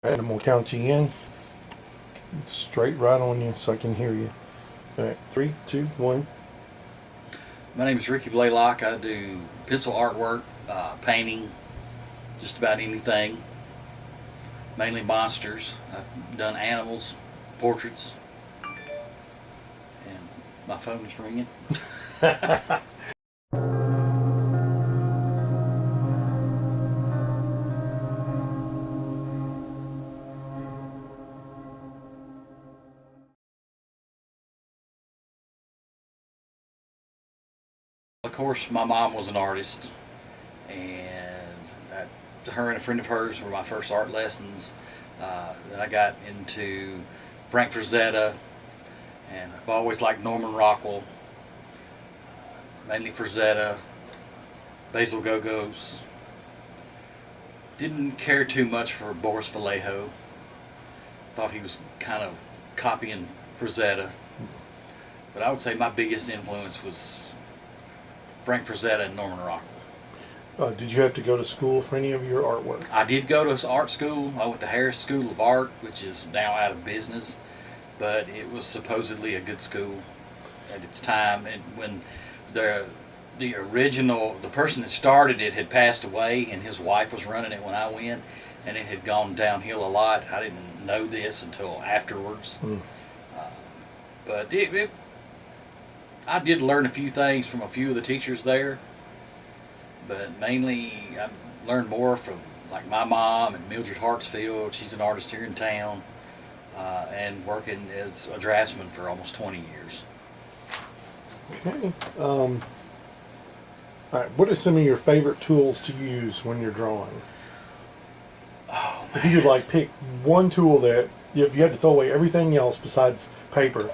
All right, I'm gonna count you in. Straight right on you so I can hear you. All right, 3, 2, 1. My name is Ricky Blalock. I do pencil artwork, painting, just about anything. Mainly monsters. I've done animals, portraits, and my phone is ringing. Of course, my mom was an artist, and her and a friend of hers were my first art lessons. Then I got into Frank Frazetta, and I've always liked Norman Rockwell, mainly Frazetta, Basil Gogos. Didn't care too much for Boris Vallejo. Thought he was kind of copying Frazetta. But I would say my biggest influence was Frank Frazetta and Norman Rockwell. Did you have to go to school for any of your artwork? I did go to art school. I went to Harris School of Art, which is now out of business, but it was supposedly a good school at its time. And when the original, the person that started it had passed away, and his wife was running it when I went, and it had gone downhill a lot. I didn't know this until afterwards. But I did learn a few things from a few of the teachers there, but mainly I learned more from like my mom and Mildred Hartsfield. She's an artist here in town, and working as a draftsman for almost 20 years. Okay. All right. What are some of your favorite tools to use when you're drawing? Oh, man. If you could like pick one tool that if you had to throw away everything else besides paper.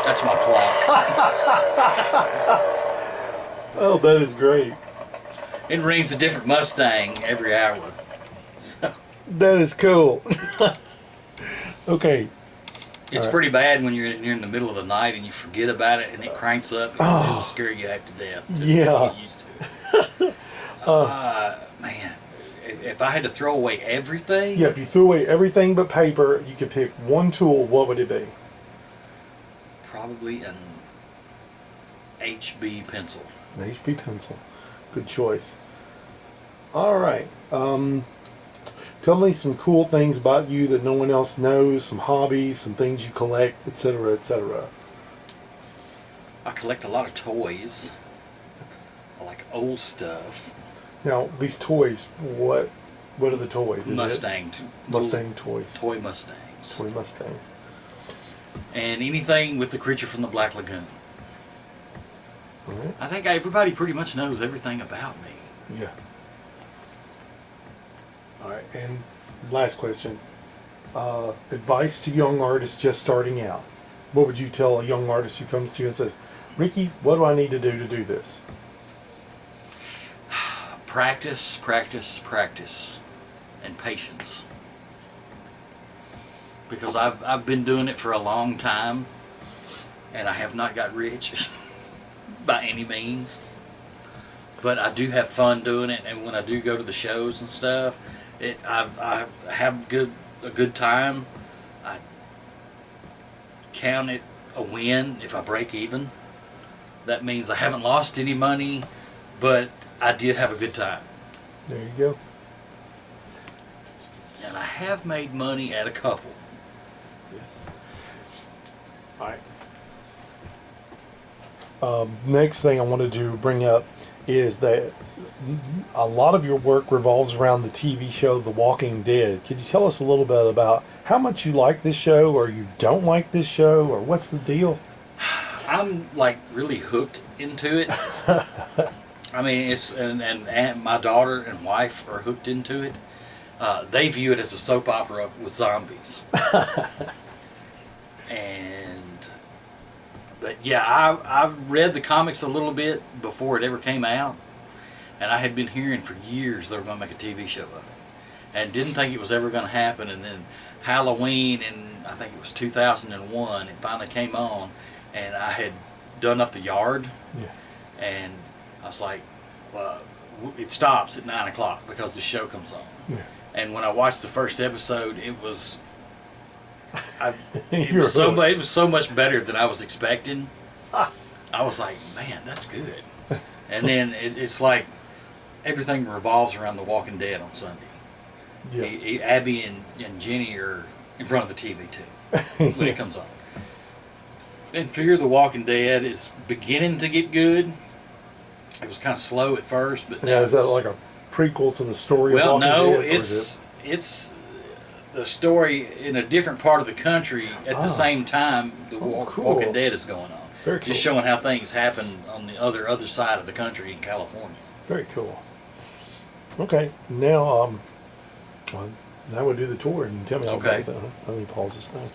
That's my clock. Oh, that is great. It rings a different Mustang every hour. So That is cool. Okay. it's All right. pretty bad when you're in the middle of the night and you forget about it and it cranks up and it'll scare you half to death. Yeah. Get used to it. Man, if I had to throw away everything, Yeah, if you threw away everything but paper, you could pick one tool, what would it be? probably an HB pencil. An HB pencil. Good choice. All right. Tell me some cool things about you that no one else knows, some hobbies, some things you collect, etc., etc. I collect a lot of toys. I like old stuff. Now, these toys, what are the toys? Is Mustang. Mustang toys. Toy Mustangs. Toy Mustangs. And anything with the creature from the Black Lagoon. All right. I think everybody pretty much knows everything about me. Yeah. All right. And last question. Advice to young artists just starting out. What would you tell a young artist who comes to you and says, Ricky, what do I need to do this? Practice, practice, practice, and patience. Because I've been doing it for a long time, and I have not got rich by any means. But I do have fun doing it, and when I do go to the shows and stuff, I have a good time. I count it a win if I break even. That means I haven't lost any money, but I did have a good time. There you go. And I have made money at a couple. Yes. All right. Next thing I wanted to bring up is that a lot of your work revolves around the TV show The Walking Dead. Could you tell us a little bit about how much you like this show, or you don't like this show, or what's the deal? I'm like really hooked into it. I mean, and my daughter and wife are hooked into it. They view it as a soap opera with zombies. But yeah, I read the comics a little bit before it ever came out, and I had been hearing for years they were going to make a TV show of it, and didn't think it was ever going to happen. And then Halloween, in I think it was 2001, it finally came on, and I had done up the yard, and I was like, well, it stops at 9 o'clock because the show comes on. Yeah. And when I watched the first episode, it was You're it was so much better than I was expecting. I was like, man, that's good. And then it's like everything revolves around The Walking Dead on Sunday. Yeah. Abby and Jenny are in front of the TV too when it comes on. And Fear the Walking Dead is beginning to get good. It was kind of slow at first, but now is that like a prequel to the story? Well, of Walking no, Dead, it's the story in a different part of the country at the same time the cool. Walking Dead is going on. Very cool. Just showing how things happen on the other side of the country in California. Very cool. Okay, now well, now we'll do the tour and tell me all Okay. about that. Let me pause this thing.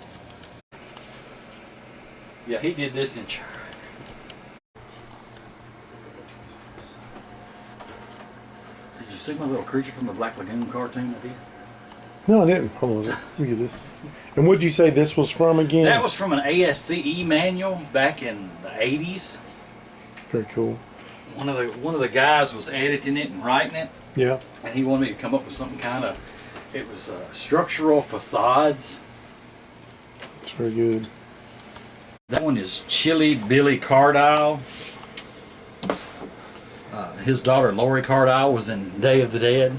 Yeah, he did this in church. Did you see my little creature from the Black Lagoon cartoon I did? No, I didn't. Hold on. Let me get this. And what'd you say this was from again? That was from an ASCE manual back in the 80s. Very cool. One of the guys was editing it and writing it, Yeah. and he wanted me to come up with something kind of. It was structural facades. That's very good. That one is Chili Billy Cardile. His daughter Lori Cardile was in Day of the Dead.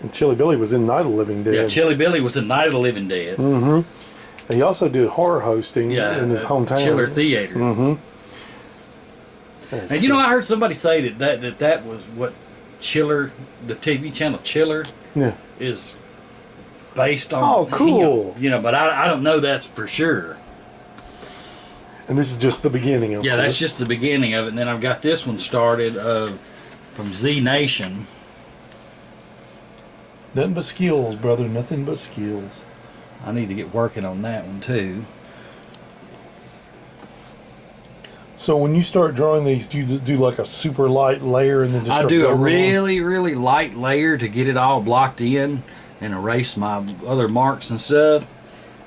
And Chili Billy was in Night of the Living Dead. Yeah, Chili Billy was in Night of the Living Dead. Mm-hmm. And he also did horror hosting in his hometown. Chiller Theater. Mm-hmm. And you know, I heard somebody say that was what Chiller, the TV channel Chiller, Yeah. is based on. Oh, cool. You know, but I don't know that's for sure. And this is just the beginning of Yeah, course. that's just the beginning of it. And then I've got this one started from Z Nation. Nothing but skills, brother. Nothing but skills. I need to get working on that one too. So when you start drawing these, do you do like a super light layer and then just I start do a building on? really, really light layer to get it all blocked in and erase my other marks and stuff.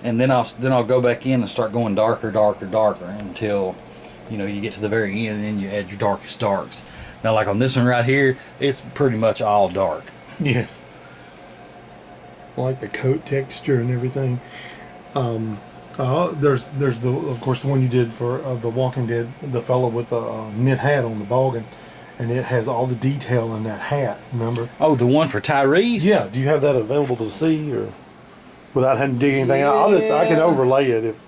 And then I'll go back in and start going darker, darker, darker until you get to the very end, and then you add your darkest darks. Now, like on this one right here, it's pretty much all dark. Yes. I like the coat texture and everything. There's of course the one you did for The Walking Dead, the fellow with the knit hat on the boggin, and it has all the detail in that hat. Remember? Oh, the one for Tyrese? Yeah. Do you have that available to see, or without having to dig anything out? I can overlay it if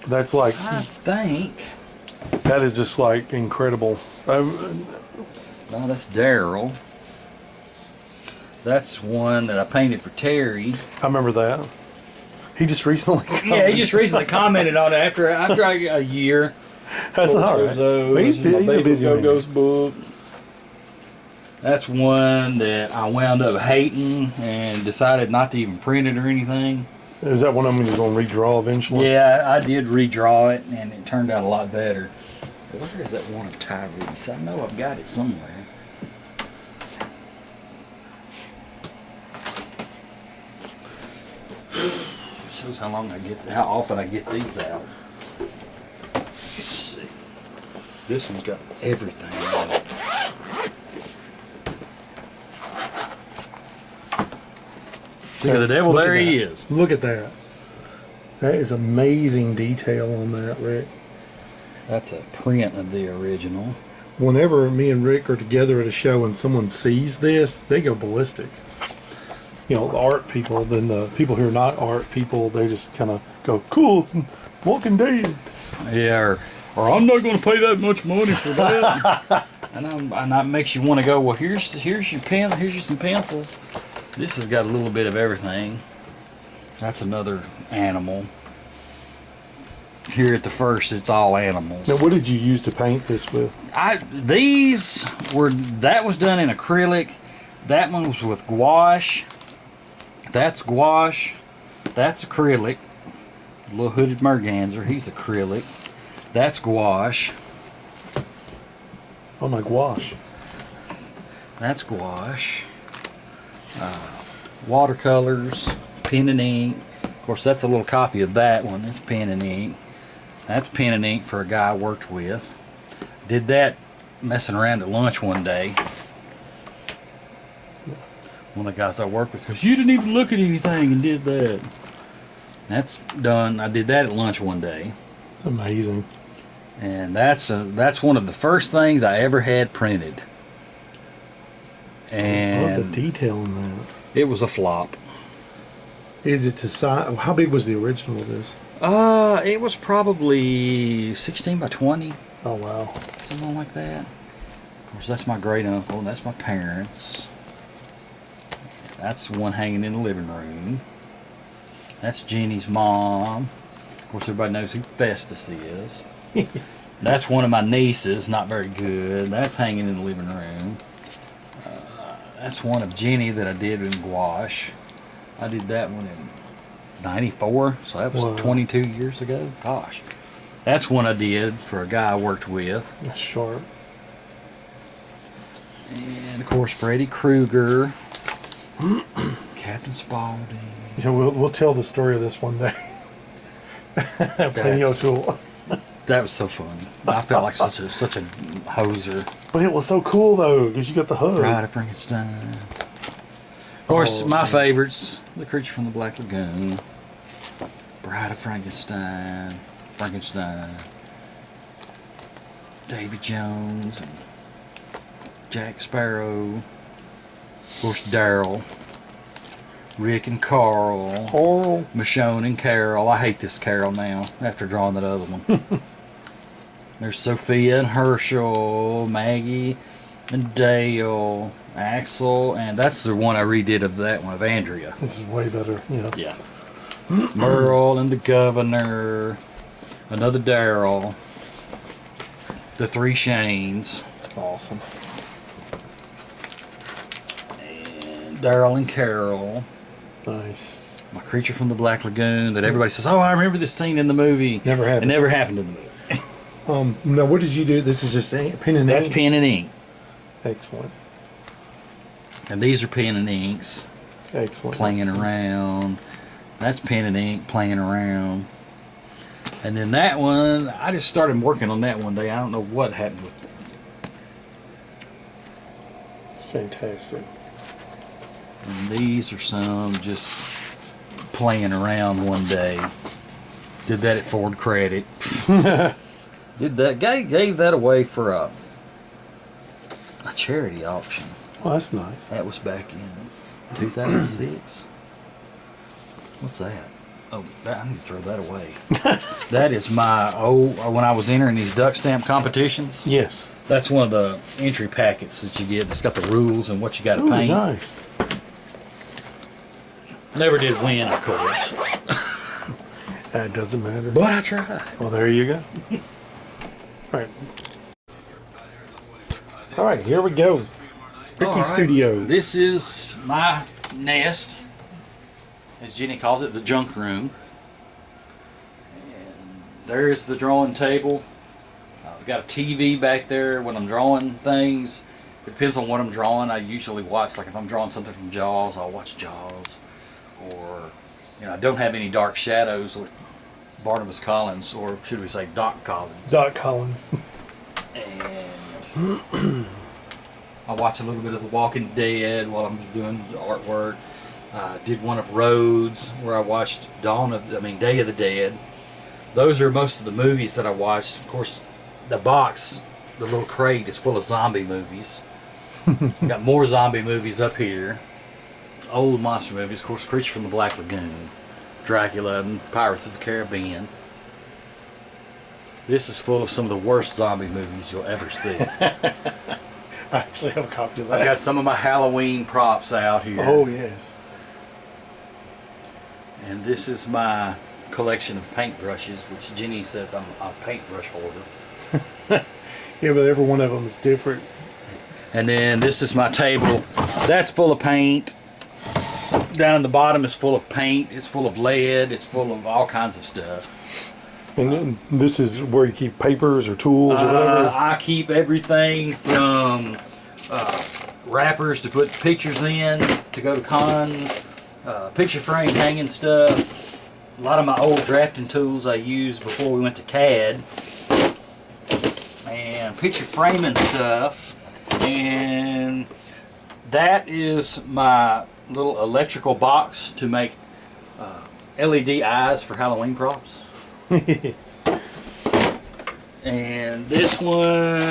That's like I think. that is just like incredible. No, that's Daryl. That's one that I painted for Terry. I remember that. He just recently. Yeah, he just recently commented on it after a year. That's all right. He's a busy man. Ghost book. That's one that I wound up hating and decided not to even print it or anything. Is that one of them you're going to redraw eventually? Yeah, I did redraw it, and it turned out a lot better. Where is that one of Tyrese? I know I've got it somewhere. Shows how often I get these out. Let's see. This one's got everything on it. Look at the devil, Look at there he that. is. Look at that. That is amazing detail on that, Rick. That's a print of the original. Whenever me and Rick are together at a show and someone sees this, they go ballistic. The art people, then the people who are not art people, they just kind of go, cool, it's Walking Dead. Yeah, or I'm not going to pay that much money for that. and that makes you want to go, well, here's your pen, here's some pencils. This has got a little bit of everything. That's another animal. Here at the first, it's all animals. Now, what did you use to paint this with? That was done in acrylic. That one was with gouache. That's gouache. That's acrylic. Little hooded merganser, he's acrylic. That's gouache. Oh my gosh. That's gouache. Watercolors, pen and ink. Of course, that's a little copy of that one. It's pen and ink. That's pen and ink for a guy I worked with. Did that messing around at lunch one day. One of the guys I work with goes, "You didn't even look at anything and did that." That's done. I did that at lunch one day. It's amazing. And that's one of the first things I ever had printed. I love the And detail in that. it was a flop. Is it to size? How big was the original of this? It was probably 16 by 20, Oh, wow. something like that. Of course, that's my great uncle, and that's my parents. That's one hanging in the living room. That's Jenny's mom. Of course, everybody knows who Festus is. That's one of my nieces, not very good. That's hanging in the living room. That's one of Jenny that I did in gouache. I did that one in '94, so that was Wow. 22 years ago. Gosh. That's one I did for a guy I worked with. That's sharp. And, of course, Freddy Krueger. Captain Spaulding. Yeah, we'll tell the story of this one day. Plenty O'Toole. That was so fun. I felt like such a hoser. But it was so cool though, because you got the hug. Bride of Frankenstein. Of course, my favorites: The Creature from the Black Lagoon, Bride of Frankenstein, Davy Jones, and Jack Sparrow. Of course, Daryl, Rick and Carl, Coral. Michonne and Carol. I hate this Carol now after drawing that other one. There's Sophia and Herschel, Maggie and Dale, Axel, and that's the one I redid of that one of Andrea. This is way better. Yeah. Yeah. Merle and the Governor, another Daryl, the three Shanes, Awesome. and Daryl and Carol. Nice. My Creature from the Black Lagoon that everybody says, "Oh, I remember this scene in the movie." Never It happened. never happened in the movie. Now what did you do? This is just pen and That's ink? pen and ink. Excellent. And these are pen and inks. Excellent. Playing around. That's pen and ink playing around. And then that one, I just started working on that one day. I don't know what happened with it. It's fantastic. And these are some just playing around one day. Did that at Ford Credit. Did that, gave that away for a charity auction. Well, that's nice. That was back in 2006. What's that? Oh, I need to throw that away. That is my when I was entering these duck stamp competitions. Yes. That's one of the entry packets that you get. It's got the rules and what you got to Ooh, paint. nice. Never did win, of course, That doesn't matter. but I tried. Well, there you go. Right. All right, here we go. Ricky All right. Studios. This is my nest, as Jenny calls it, the junk room. And there is the drawing table. I've got a TV back there when I'm drawing things. It depends on what I'm drawing. I usually watch, like if I'm drawing something from Jaws, I'll watch Jaws. Or, I don't have any dark shadows with Barnabas Collins, or should we say Doc Collins. Doc Collins. And I watch a little bit of The Walking Dead while I'm doing the artwork. Did one of Rhodes where I watched Day of the Dead. Those are most of the movies that I watched. Of course, the box, the little crate, is full of zombie movies. Got more zombie movies up here. Old monster movies, of course, Creature from the Black Lagoon, Dracula, and Pirates of the Caribbean. This is full of some of the worst zombie movies you'll ever see. I actually have a copy of that. I got some of my Halloween props out here. Oh, yes. And this is my collection of paintbrushes, which Jenny says I'm a paintbrush holder. Yeah, but every one of them is different. And then this is my table. That's full of paint. Down in the bottom is full of paint. It's full of lead. It's full of all kinds of stuff. And then this is where you keep papers or tools or whatever. I keep everything from wrappers to put pictures in to go to cons, picture frame hanging stuff, a lot of my old drafting tools I used before we went to CAD, and picture framing stuff, and That is my little electrical box to make LED eyes for Halloween props. And this one,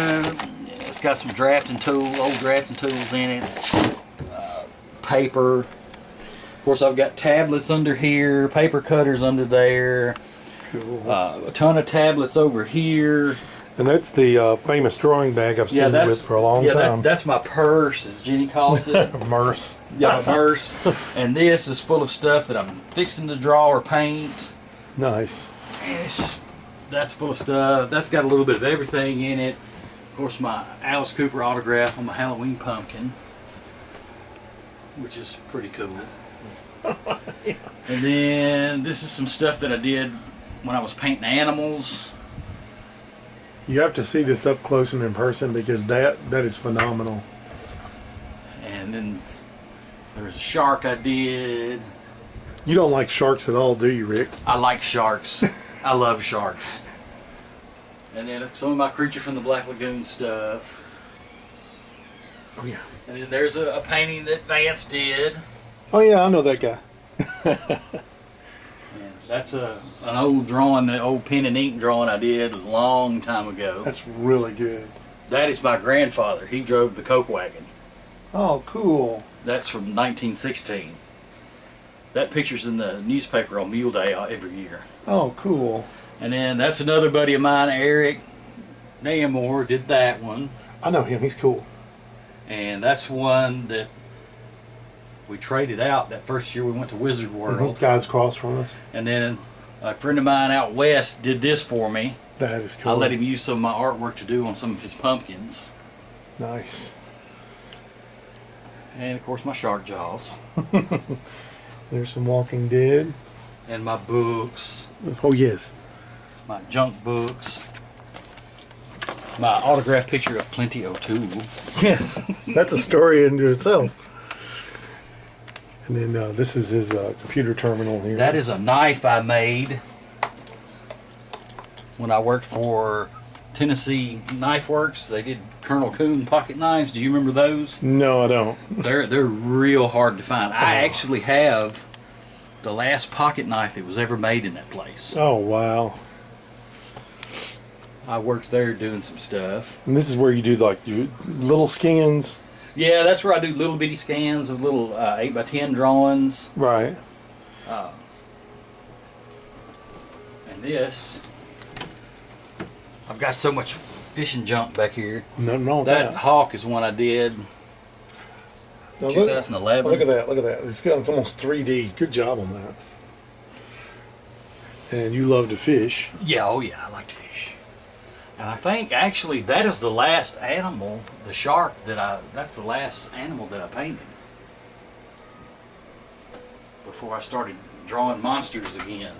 it's got some old drafting tools in it. Paper. Of course, I've got tablets under here, paper cutters under there. Cool. A ton of tablets over here. And that's the famous drawing bag I've seen you with for a long time. That's my purse, as Jenny calls it. Merce. Yeah, my purse. And this is full of stuff that I'm fixing to draw or paint. Nice. And it's just, that's full of stuff. That's got a little bit of everything in it. Of course, my Alice Cooper autograph on my Halloween pumpkin, which is pretty cool. Yeah. And then this is some stuff that I did when I was painting animals. You have to see this up close and in person because that is phenomenal. And then there was a shark I did. You don't like sharks at all, do you, Rick? I like sharks. I love sharks. And then some of my Creature from the Black Lagoon stuff. Oh yeah. And then there's a painting that Vance did. Oh yeah, I know that guy. And that's an old drawing, an old pen and ink drawing I did a long time ago. That's really good. That is my grandfather. He drove the Coke wagon. Oh, cool. That's from 1916. That picture's in the newspaper on Mule Day every year. Oh, cool. And then that's another buddy of mine, Eric Namor, did that one. I know him. He's cool. And that's one that we traded out that first year we went to Wizard World. Guys across from us. And then a friend of mine out west did this for me. That is cool. I let him use some of my artwork to do on some of his pumpkins. Nice. And of course my shark jaws. There's some Walking Dead. And my books. Oh, yes. My junk books. My autographed picture of Plenty O'Toole. Yes. That's a story into itself. And then this is his computer terminal here. That is a knife I made when I worked for Tennessee Knife Works. They did Colonel Coon pocket knives. Do you remember those? No, I don't. They're real hard to find. I actually have the last pocket knife that was ever made in that place. Oh, wow. I worked there doing some stuff. And this is where you do like your little skins. Yeah, that's where I do little bitty scans of little 8x10 drawings. Right. And this, I've got so much fishing junk back here. Nothing wrong with That that. hawk is one I did Now 2011. Look at that. Look at that. It's almost 3D. Good job on that. And you love to fish. Yeah, oh yeah, I like to fish. And I think actually that is the last animal, the shark, that's the last animal that I painted. Before I started drawing monsters again.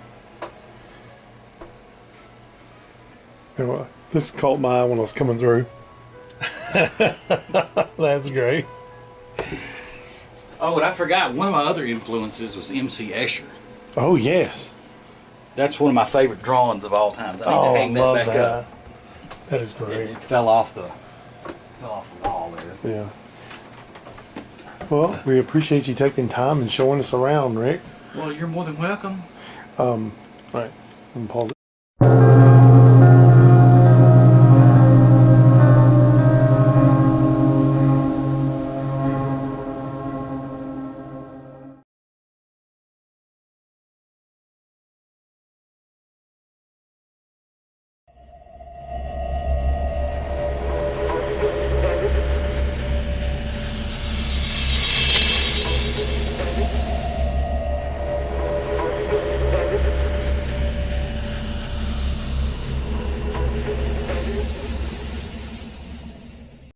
You know, this caught my eye when I was coming through. That's great. Oh, and I forgot, one of my other influences was M.C. Escher. Oh, yes. That's one of my favorite drawings of all time. I need to Oh, I hang that love back that. up. That is great. It fell off the wall there. Yeah. Well, we appreciate you taking time and showing us around, Rick. Well, you're more than welcome. Right. I'm gonna pause it.